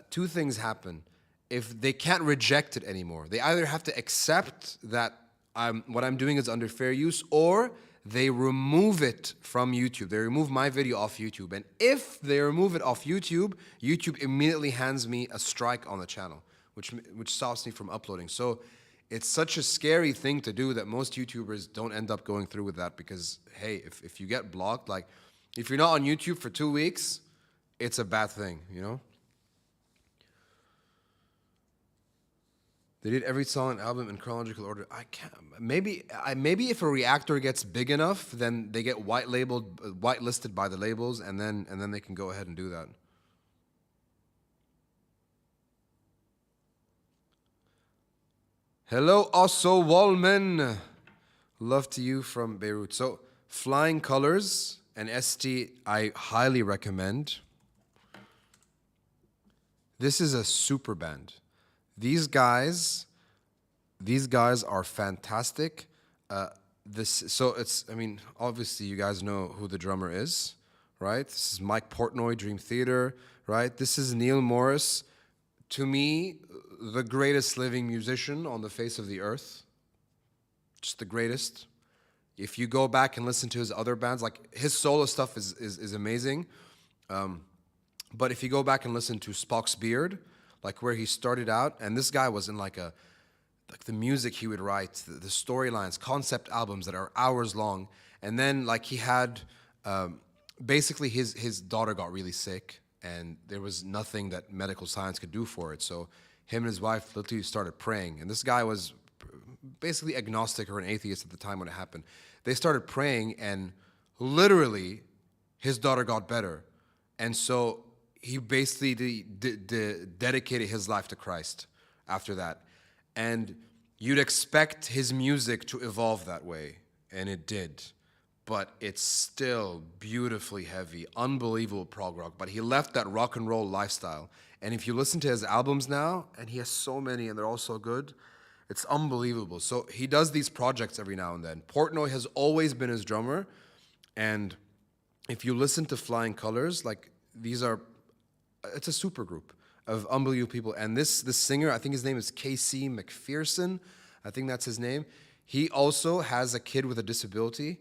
two things happen. If they can't reject it anymore, they either have to accept that what I'm doing is under fair use, or they remove it from YouTube. They remove my video off YouTube. And if they remove it off YouTube, YouTube immediately hands me a strike on the channel, which stops me from uploading. So it's such a scary thing to do that most YouTubers don't end up going through with that because, hey, if you get blocked, like if you're not on YouTube for 2 weeks, it's a bad thing, you know? They did every song and album in chronological order. I can't. Maybe if a reactor gets big enough, then they get whitelisted by the labels, and then they can go ahead and do that. Hello, Osso Wallman. Love to you from Beirut. So, Flying Colors and ST, I highly recommend. This is a super band. These guys are fantastic. So it's, I mean, obviously you guys know who the drummer is, right? This is Mike Portnoy, Dream Theater, right? This is Neil Morris, to me, the greatest living musician on the face of the earth. Just the greatest. If you go back and listen to his other bands, like his solo stuff is amazing. But if you go back and listen to Spock's Beard, like where he started out, and this guy was in like the music he would write, the storylines, concept albums that are hours long, and then like he had, basically his daughter got really sick, and there was nothing that medical science could do for it, so him and his wife literally started praying, and this guy was basically agnostic or an atheist at the time when it happened. They started praying, and literally his daughter got better, and so he basically dedicated his life to Christ after that. And you'd expect his music to evolve that way, and it did. But it's still beautifully heavy, unbelievable prog rock. But he left that rock and roll lifestyle. And if you listen to his albums now, and he has so many, and they're all so good, It's unbelievable. So he does these projects every now and then. Portnoy has always been his drummer, and if you listen to Flying Colors, like these are, it's a super group of unbelievable people. And this singer, I think his name is KC McPherson. I think that's his name. He also has a kid with a disability.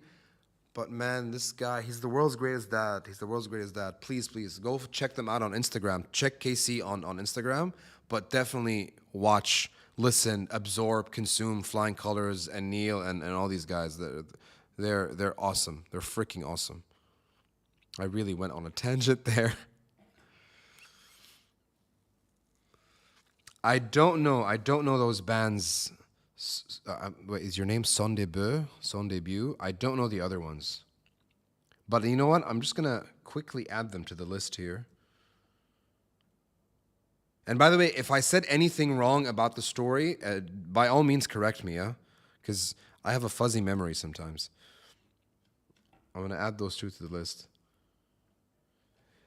But man, this guy, he's the world's greatest dad. He's the world's greatest dad. Please, please, go check them out on Instagram. Check KC on Instagram. But definitely watch, listen, absorb, consume Flying Colors and Neil and all these guys. They're awesome. They're freaking awesome. I really went on a tangent there. I don't know those bands. Wait, is your name Son Debut? Son Debut? I don't know the other ones. But you know what? I'm just going to quickly add them to the list here. And by the way, if I said anything wrong about the story, by all means correct me, yeah? Because I have a fuzzy memory sometimes. I'm going to add those two to the list.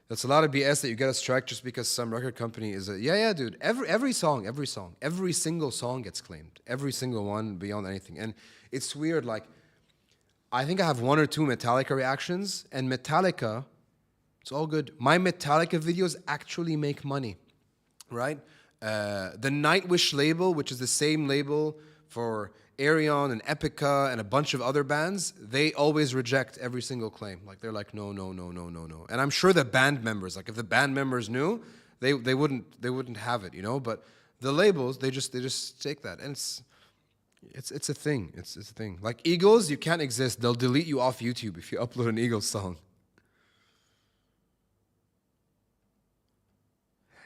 That's a lot of BS that you get a strike just because some record company is a... Yeah, dude. Every song, every single song gets claimed. Every single one, beyond anything. And it's weird, like, I think I have 1 or 2 Metallica reactions, and Metallica, it's all good. My Metallica videos actually make money, right? The Nightwish label, which is the same label for Arion and Epica and a bunch of other bands, they always reject every single claim. Like, they're like, no. And I'm sure the band members, like, if the band members knew, they wouldn't have it, you know? But the labels, they just take that. And it's a thing. It's a thing. Like Eagles, you can't exist. They'll delete you off YouTube if you upload an Eagles song.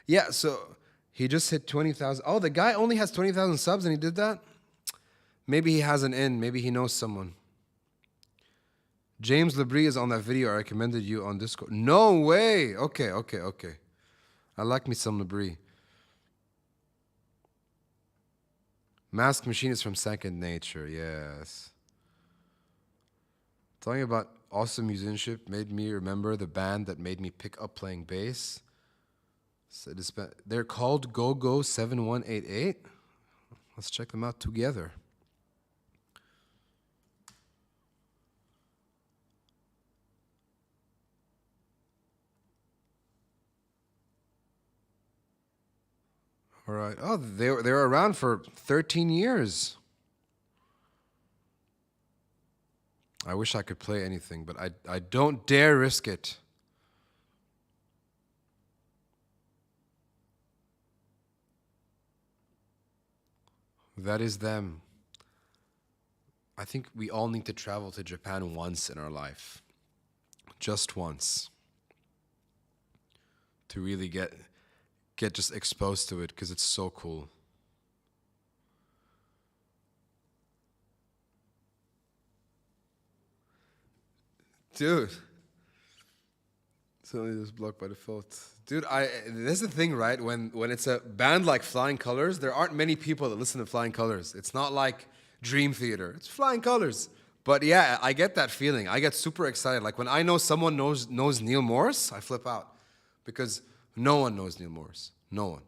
Yeah, so he just hit 20,000. Oh, the guy only has 20,000 subs and he did that? Maybe he has an in. Maybe he knows someone. James Labrie is on that video I recommended you on Discord. No way. Okay. I like me some Labrie. Mask Machine is from Second Nature. Yes. Talking about awesome musicianship made me remember the band that made me pick up playing bass. So they're called Go 7188. Let's check them out together. All right. Oh, they were around for 13 years. I wish I could play anything, but I don't dare risk it. That is them. I think we all need to travel to Japan once in our life. Just once. To really get just exposed to it, because it's so cool. Dude. Suddenly just blocked by default. Dude, this is the thing, right? When it's a band like Flying Colors, there aren't many people that listen to Flying Colors. It's not like Dream Theater. It's Flying Colors. But yeah, I get that feeling. I get super excited. Like when I know someone knows Neil Morris, I flip out. Because no one knows Neil Morris. No one.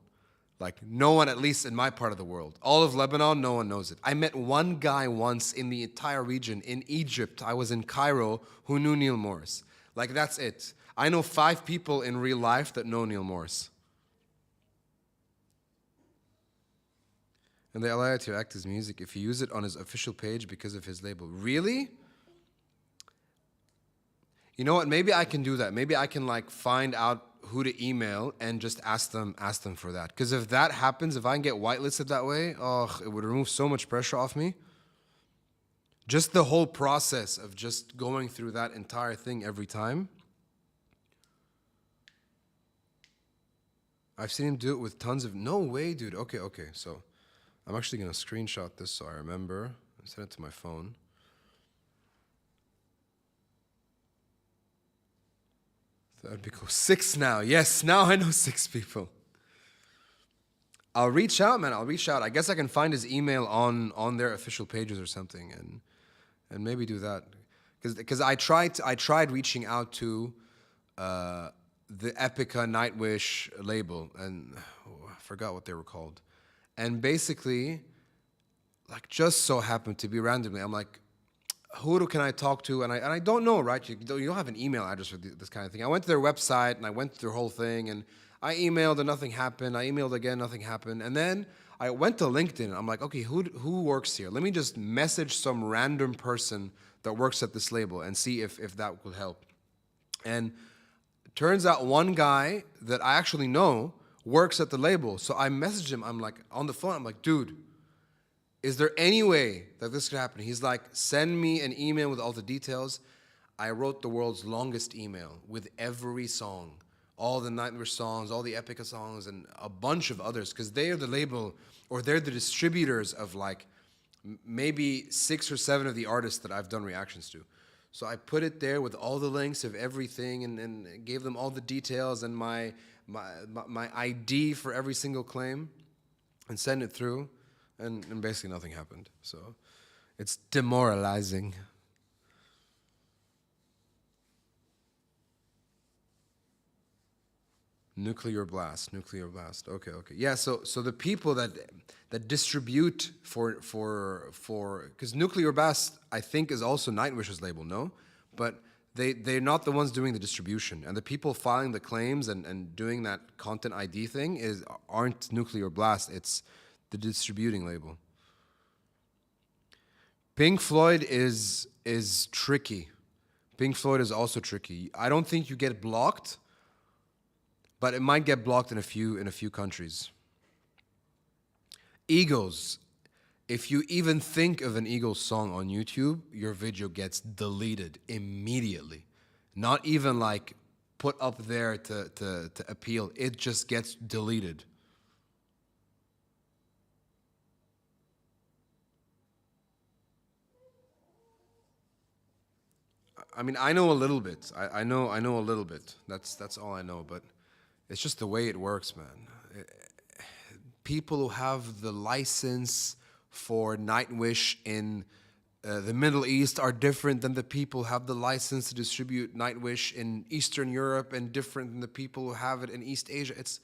Like, no one, at least in my part of the world. All of Lebanon, no one knows it. I met one guy once in the entire region, in Egypt. I was in Cairo, who knew Neil Morris. Like, that's it. I know 5 people in real life that know Neil Morris. And they allow you to act his music if you use it on his official page because of his label. Really? You know what? Maybe I can do that. Maybe I can, like, find out who to email and just ask them for that. Because if that happens, if I can get whitelisted that way, it would remove so much pressure off me. Just the whole process of just going through that entire thing every time. I've seen him do it with tons of... No way, dude. Okay. So I'm actually going to screenshot this so I remember. I send it to my phone. That'd be cool. 6 now. Yes, now I know 6 people. I'll reach out, man. I'll reach out. I guess I can find his email on their official pages or something, and maybe do that. Because I tried reaching out to the Epica Nightwish label, and I forgot what they were called. And basically, like just so happened to be randomly. I'm like, can I talk to? And I don't know, right? You don't have an email address for this kind of thing. I went to their website and I went through their whole thing and I emailed and nothing happened. I emailed again, nothing happened. And then I went to LinkedIn and I'm like, okay, who works here? Let me just message some random person that works at this label and see if that would help. And turns out one guy that I actually know works at the label. So I messaged him. I'm like, on the phone, I'm like, dude, is there any way that this could happen? He's like, send me an email with all the details. I wrote the world's longest email with every song, all the Nightwish songs, all the Epica songs, and a bunch of others, because they are the label, or they're the distributors of like maybe 6 or 7 of the artists that I've done reactions to. So I put it there with all the links of everything and gave them all the details and my ID for every single claim and sent it through. And basically nothing happened. So it's demoralizing. Nuclear blast. Okay. Yeah, so the people that distribute for because Nuclear Blast I think is also Nightwish's label, no? But they're not the ones doing the distribution. And the people filing the claims and doing that content ID thing aren't Nuclear Blast, it's the distributing label. Pink Floyd is tricky. Pink Floyd is also tricky. I don't think you get blocked, but it might get blocked in a few countries. Eagles. If you even think of an Eagles song on YouTube, your video gets deleted immediately. Not even like put up there to appeal. It just gets deleted. I mean, I know a little bit. I know a little bit. That's all I know. But it's just the way it works, man. People who have the license for Nightwish in the Middle East are different than the people who have the license to distribute Nightwish in Eastern Europe, and different than the people who have it in East Asia. It's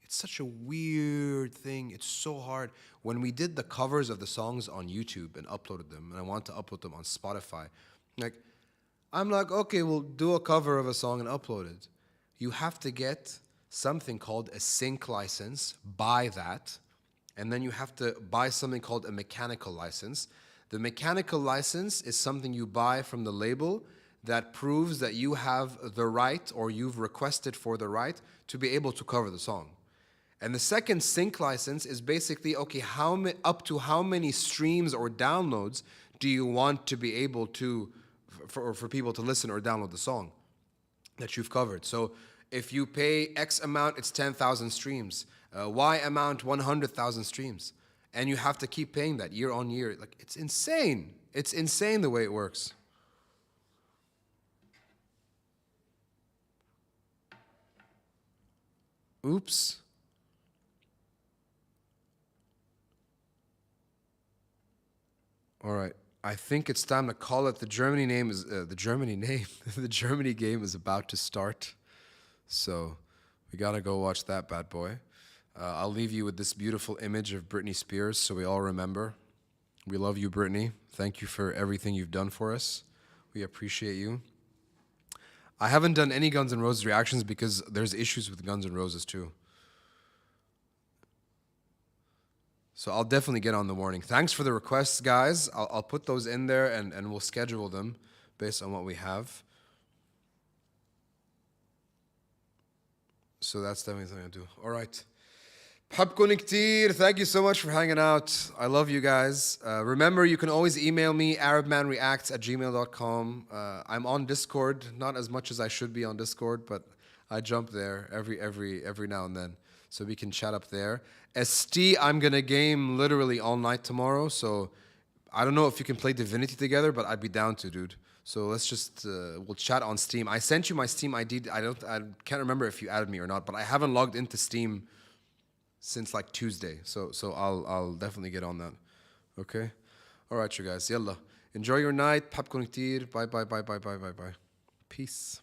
such a weird thing. It's so hard. When we did the covers of the songs on YouTube and uploaded them, and I want to upload them on Spotify, like, I'm like, okay, we'll do a cover of a song and upload it. You have to get something called a sync license, buy that, and then you have to buy something called a mechanical license. The mechanical license is something you buy from the label that proves that you have the right, or you've requested for the right, to be able to cover the song. And the second sync license is basically, okay, up to how many streams or downloads do you want to be able to for people to listen or download the song that you've covered. So if you pay X amount, it's 10,000 streams. Y amount, 100,000 streams. And you have to keep paying that year on year. Like, it's insane. It's insane the way it works. Oops. All right. I think it's time to call it. The Germany name is the Germany name. The Germany game is about to start, so we gotta go watch that bad boy. I'll leave you with this beautiful image of Britney Spears, so we all remember. We love you, Britney. Thank you for everything you've done for us. We appreciate you. I haven't done any Guns N' Roses reactions because there's issues with Guns N' Roses too. So I'll definitely get on the warning. Thanks for the requests, guys. I'll put those in there and we'll schedule them based on what we have. So that's definitely something to do. All right. بحبكن كتير. Thank you so much for hanging out. I love you guys. Remember, you can always email me, arabmanreacts@gmail.com. I'm on Discord, not as much as I should be on Discord, but I jump there every now and then. So we can chat up there. ST, I'm going to game literally all night tomorrow. So I don't know if you can play Divinity together, but I'd be down to, dude. So let's just, we'll chat on Steam. I sent you my Steam ID. I can't remember if you added me or not, but I haven't logged into Steam since like Tuesday. So I'll definitely get on that. Okay? All right, you guys. Yalla. Enjoy your night. بحبكم كتير. Bye. Peace.